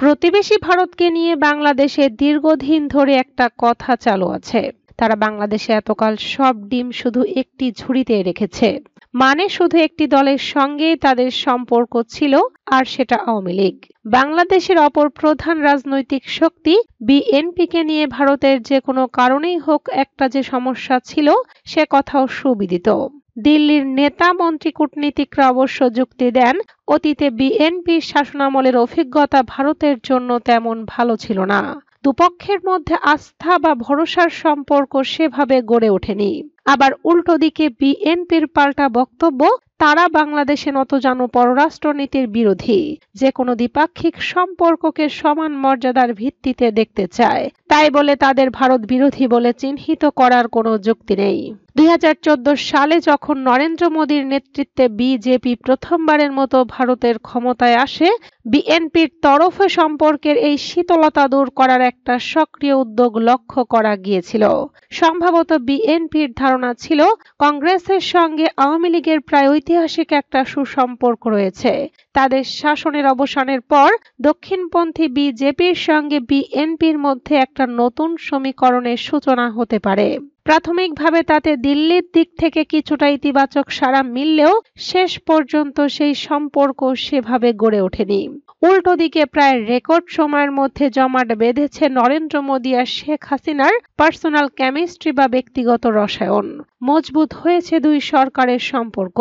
প্রতিবেশী ভারতকে নিয়ে বাংলাদেশে দীর্ঘদিন ধরে একটা কথা চালু আছে। তারা বাংলাদেশে এতকাল সব ডিম শুধু একটি ঝুড়িতে রেখেছে। মানে শুধু একটি দলের সঙ্গেই তাদের সম্পর্ক ছিল, আর সেটা আওয়ামী লীগ। বাংলাদেশের অপর প্রধান রাজনৈতিক শক্তি বিএনপিকে নিয়ে ভারতের যে কোনো কারণেই হোক একটা যে সমস্যা ছিল, সে কথাও সুবিদিত। দিল্লির নেতা মন্ত্রী কূটনীতিকরা অবশ্য যুক্তি দেন, অতীতে বিএনপির শাসনামলের অভিজ্ঞতা ভারতের জন্য তেমন ভালো ছিল না। দুপক্ষের মধ্যে আস্থা বা ভরসার সম্পর্ক সেভাবে গড়ে ওঠেনি। আবার উল্টো দিকে বিএনপির পাল্টা বক্তব্য, তারা বাংলাদেশে নতজানু পররাষ্ট্রনীতির বিরোধী, যে কোনো দ্বিপাক্ষিক সম্পর্ককে সমান মর্যাদার ভিত্তিতে দেখতে চায়। তাই বলে তাদের ভারত বিরোধী বলে চিহ্নিত করার কোনো যুক্তি নেই। 2014 সালে যখন নরেন্দ্র মোদীর নেতৃত্বে বিজেপি প্রথমবারের মতো ভারতের ক্ষমতায় আসে, বিএনপির তরফে সম্পর্কের এই শীতলতা দূর করার একটা সক্রিয় উদ্যোগ লক্ষ্য করা গিয়েছিল। সম্ভবত বিএনপির ধারণা ছিল কংগ্রেসের সঙ্গে আওয়ামী লীগের প্রায় ঐতিহাসিক একটা সুসম্পর্ক রয়েছে। তাদের শাসনের অবসানের পর দক্ষিণপন্থী বিজেপির সঙ্গে বিএনপির মধ্যে একটা নতুন সমীকরণের সূচনা হতে পারে। প্রাথমিকভাবে তাতে দিল্লির দিক থেকে কিছুটা ইতিবাচক সাড়া মিললেও শেষ পর্যন্ত সেই সম্পর্ক সেভাবে গড়ে ওঠেনি। উল্টো দিকে প্রায় রেকর্ড সময়ের মধ্যে জমাট বেঁধেছে নরেন্দ্র মোদী আর শেখ হাসিনার পার্সোনাল কেমিস্ট্রি বা ব্যক্তিগত রসায়ন। মজবুত হয়েছে দুই সরকারের সম্পর্ক।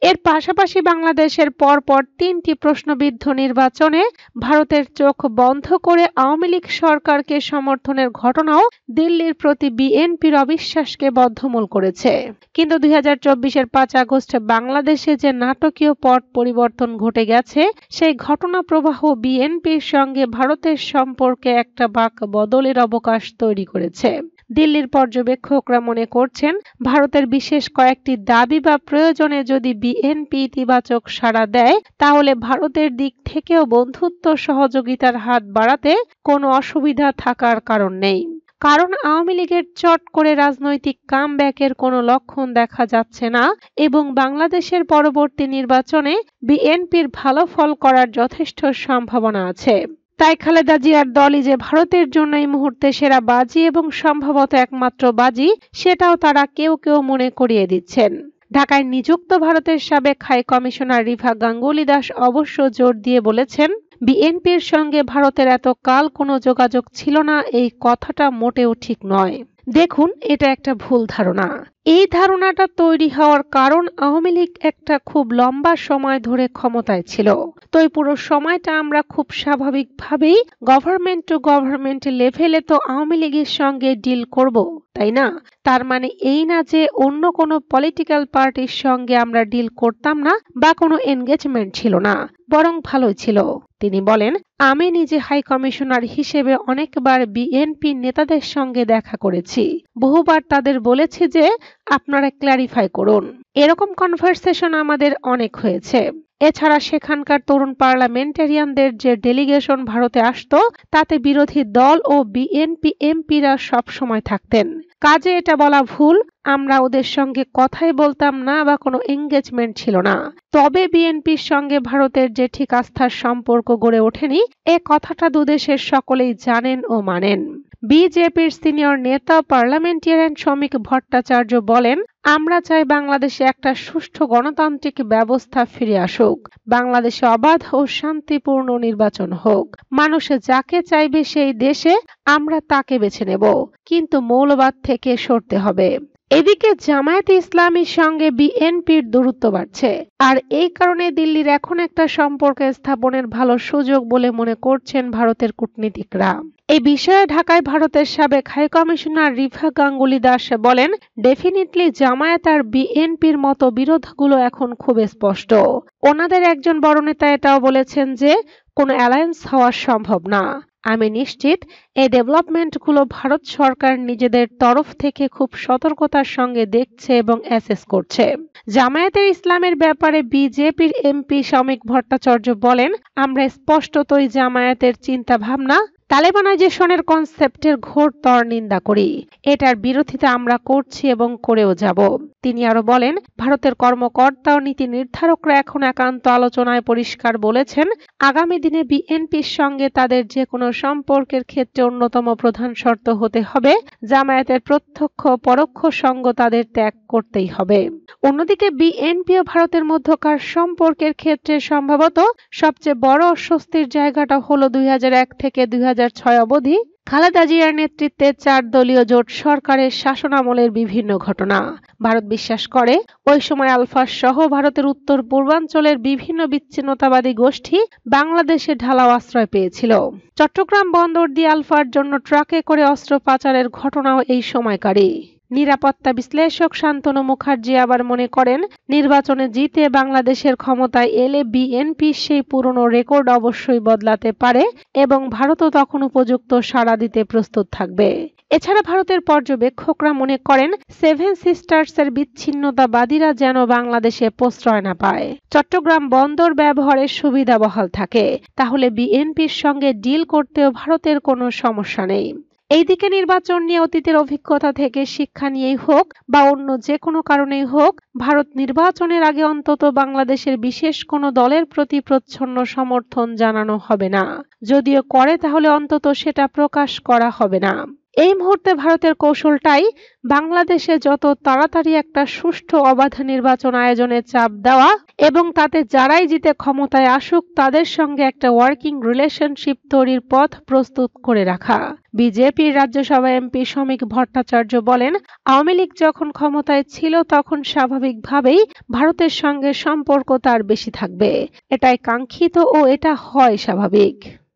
এর পাশাপাশি বাংলাদেশের পরপর 3টি প্রশ্নবিদ্ধ নির্বাচনে ভারতের চোখ বন্ধ করে আওয়ামী লীগ সরকারকে সমর্থনের ঘটনাও দিল্লির প্রতি বিএনপির অবিশ্বাসকে বদ্ধমূল করেছে। কিন্তু 2024-এর 5 আগস্ট বাংলাদেশে যে নাটকীয় পট পরিবর্তন ঘটে গেছে, সেই ঘটনা প্রবাহ বিএনপির সঙ্গে ভারতের সম্পর্কে একটা বাঁক বদলের অবকাশ তৈরি করেছে। দিল্লির পর্যবেক্ষকরা মনে করছেন, ভারতের বিশেষ কয়েকটি দাবি বা প্রয়োজনে যদি বিএনপি ইতিবাচক সাড়া দেয়, তাহলে ভারতের দিক থেকেও বন্ধুত্ব সহযোগিতার হাত বাড়াতে কোনো অসুবিধা থাকার কারণ নেই। কারণ আওয়ামী লীগের চট করে রাজনৈতিক কামব্যাকের কোনো লক্ষণ দেখা যাচ্ছে না, এবং বাংলাদেশের পরবর্তী নির্বাচনে বিএনপির ভালো ফল করার যথেষ্ট সম্ভাবনা আছে। তাই খালেদা জিয়ার দলই যে ভারতের জন্য এই মুহূর্তে সেরা বাজি এবং সম্ভবত একমাত্র বাজি, সেটাও তারা কেউ কেউ মনে করিয়ে দিচ্ছেন। ঢাকায় নিযুক্ত ভারতের সাবেক হাই কমিশনার রিভা গাঙ্গুলি দাস অবশ্য জোর দিয়ে বলেছেন, বিএনপির সঙ্গে ভারতের এতকাল কোনো যোগাযোগ ছিল না, এই কথাটা মোটেও ঠিক নয়। দেখুন, এটা একটা ভুল ধারণা। এই ধারণাটা তৈরি হওয়ার কারণ আওয়ামী লীগ একটা খুব লম্বা সময় ধরে ক্ষমতায় ছিল। তো এই পুরো সময়টা আমরা খুব স্বাভাবিকভাবেই গভর্নমেন্ট টু গভর্নমেন্ট লেভেলে তো আওয়ামী লীগের সঙ্গে ডিল করব, তাই না? তার মানে এই না যে অন্য কোনো পলিটিক্যাল পার্টির সঙ্গে আমরা ডিল করতাম না বা কোনো এনগেজমেন্ট ছিল না, বরং ভালোই ছিল। তিনি বলেন, আমি নিজে হাই কমিশনার হিসেবে অনেকবার বিএনপি নেতাদের সঙ্গে দেখা করেছি। বহুবার তাদের বলেছি যে আপনারা ক্ল্যারিফাই করুন। এরকম কনভারসেশন আমাদের অনেক হয়েছে। এছাড়া সেখানকার তরুণ পার্লামেন্টারিয়ানদের যে ডেলিগেশন ভারতে আসতো, তাতে বিরোধী দল ও বিএনপি এমপিরা সব সময় থাকতেন। কাজে এটা বলা ভুল আমরা ওদের সঙ্গে কথাই বলতাম না বা কোনো এঙ্গেজমেন্ট ছিল না। তবে বিএনপির সঙ্গে ভারতের যে ঠিক আস্থার সম্পর্ক গড়ে ওঠেনি, এ কথাটা দুদেশের সকলেই জানেন ও মানেন। বিজেপির সিনিয়র নেতা পার্লামেন্টারিয়ান শ্রমিক ভট্টাচার্য বলেন, আমরা চাই বাংলাদেশে একটা সুষ্ঠু গণতান্ত্রিক ব্যবস্থা ফিরে আসুক, বাংলাদেশে অবাধ ও শান্তিপূর্ণ নির্বাচন হোক। মানুষ যাকে চাইবে সেই দেশে আমরা তাকে বেছে নেব, কিন্তু মৌলবাদ থেকে সরতে হবে। এদিকে জামায়াতে ইসলামীর সঙ্গে বিএনপির দূরত্ব বাড়ছে, আর এই কারণে দিল্লির এখন একটা সম্পর্ক স্থাপনের ভালো সুযোগ বলে মনে করছেন ভারতের কূটনীতিকরা। এই বিষয়ে ঢাকায় ভারতের সাবেক হাই কমিশনার রিভা গাঙ্গুলি দাস বলেন, ডেফিনিটলি জামায়াত আর বিএনপির মতো বিরোধগুলো এখন খুব স্পষ্ট। ওনাদের একজন বড় নেতা এটাও বলেছেন যে কোনো অ্যালায়েন্স হওয়া সম্ভব না। আমি নিশ্চিত এই ডেভেলপমেন্টগুলো ভারত সরকার নিজেদের তরফ থেকে খুব সতর্কতার সঙ্গে দেখছে এবং অ্যাসেস করছে। জামায়াতের ইসলামের ব্যাপারে বিজেপির এমপি শ্রমিক ভট্টাচার্য বলেন, আমরা স্পষ্টতই জামায়াতের চিন্তা ভাবনা তালেবানাইজেশনের কনসেপ্টের ঘোরতর নিন্দা করি। এটার বিরোধিতা আমরা করছি এবং করেও যাব। তিনি আরো বলেন, ভারতের কর্মকর্তা ও নীতি নির্ধারকরা এখন একান্ত আলোচনায় পরিষ্কার বলেছেন, আগামী দিনে বিএনপির সঙ্গে তাদের যে কোনো সম্পর্কের ক্ষেত্রে অন্যতম প্রধান শর্ত হতে হবে জামায়াতের প্রত্যক্ষ ও পরোক্ষ সঙ্গ তাদের ত্যাগ করতেই হবে। অন্যদিকে বিএনপি ও ভারতের মধ্যকার সম্পর্কের ক্ষেত্রে সম্ভবত সবচেয়ে বড় অস্বস্তির জায়গাটা হলো 2001 থেকে 2006 অবধি খালেদা জিয়ার নেতৃত্বে 4 দলীয় জোট সরকারের শাসনামলের বিভিন্ন ঘটনা। ভারত বিশ্বাস করে ওই সময় আলফা সহ ভারতের উত্তর পূর্বাঞ্চলের বিভিন্ন বিচ্ছিন্নতাবাদী গোষ্ঠী বাংলাদেশে ঢালাও আশ্রয় পেয়েছিল। চট্টগ্রাম বন্দর দিয়ে আলফার জন্য ট্রাকে করে অস্ত্র পাচারের ঘটনাও এই সময়কারই। নিরাপত্তা বিশ্লেষক শান্তনু মুখার্জি আবার মনে করেন, নির্বাচনে জিতে বাংলাদেশের ক্ষমতায় এলে বিএনপি সেই পুরনো রেকর্ড অবশ্যই বদলাতে পারে এবং ভারতও তখন উপযুক্ত সাড়া দিতে প্রস্তুত থাকবে। এছাড়া ভারতের পর্যবেক্ষকরা মনে করেন, সেভেন সিস্টার্সের বিচ্ছিন্নতাবাদীরা যেন বাংলাদেশে প্রশ্রয় না পায়, চট্টগ্রাম বন্দর ব্যবহারের সুবিধা বহাল থাকে, তাহলে বিএনপির সঙ্গে ডিল করতেও ভারতের কোনো সমস্যা নেই। এইদিকে নির্বাচন নিয়ে অতীতের অভিজ্ঞতা থেকে শিক্ষা নিয়েই হোক বা অন্য যে কোনো কারণেই হোক, ভারত নির্বাচনের আগে অন্তত বাংলাদেশের বিশেষ কোনো দলের প্রতি প্রচ্ছন্ন সমর্থন জানানো হবে না। যদিও করে তাহলে অন্তত সেটা প্রকাশ করা হবে না। এই মুহূর্তে ভারতের কৌশলটাই বাংলাদেশে যত তাড়াতাড়ি একটা সুষ্ঠু অবাধ নির্বাচন আয়োজনে চাপ দেওয়া এবং তাতে যারাই জিতে ক্ষমতায় আসুক তাদের সঙ্গে একটা ওয়ার্কিং রিলেশনশিপ তৈরির পথ প্রস্তুত করে রাখা। বিজেপির রাজ্যসভা এমপি শ্রমিক ভট্টাচার্য বলেন, আওয়ামী লীগ যখন ক্ষমতায় ছিল তখন স্বাভাবিকভাবেই ভারতের সঙ্গে সম্পর্ক তার বেশি থাকবে। এটাই কাঙ্ক্ষিত ও এটা হয় স্বাভাবিক।